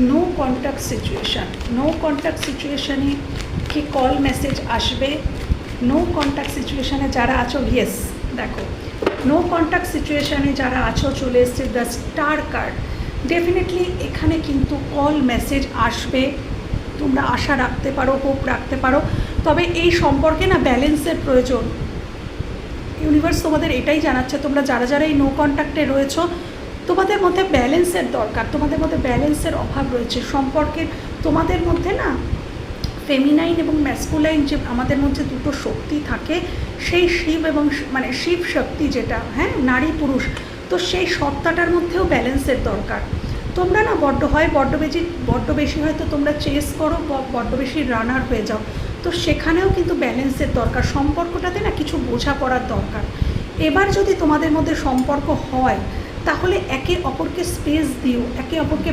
No contact situation, no contact সিচুয়েশানে কি call message আসবে? নো কন্ট্যাক্ট সিচুয়েশানে যারা আছো, ইয়েস দেখো নো কন্ট্যাক্ট সিচুয়েশানে যারা আছো চলে এসছে দ্য স্টার কার্ড। ডেফিনেটলি এখানে কিন্তু কল মেসেজ আসবে, তোমরা আশা রাখতে পারো, হোপ রাখতে পারো। তবে এই সম্পর্কে না ব্যালেন্সের প্রয়োজন। ইউনিভার্স তোমাদের এটাই জানাচ্ছে, তোমরা যারা যারা এই নো কন্ট্যাক্টে রয়েছো তোমাদের মধ্যে ব্যালেন্সের দরকার, তোমাদের মধ্যে ব্যালেন্সের অভাব রয়েছে সম্পর্কের। তোমাদের মধ্যে না ফেমিনাইন এবং ম্যাসকুলাইন যে আমাদের মধ্যে দুটো শক্তি থাকে, সেই শিব এবং মানে শিব শক্তি যেটা, হ্যাঁ নারী পুরুষ, তো সেই সত্তাটার মধ্যেও ব্যালেন্সের দরকার। তোমরা না বড্ড বেশি হয়তো তোমরা চেস করো, বড্ড বেশি রানার হয়ে যাও, তো সেখানেও কিন্তু ব্যালেন্সের দরকার। সম্পর্কটাতে না কিছু বোঝাপড়ার দরকার। এবার যদি তোমাদের মধ্যে সম্পর্ক হয় তাহলে একে অপরকে স্পেস দিও, একে অপরকে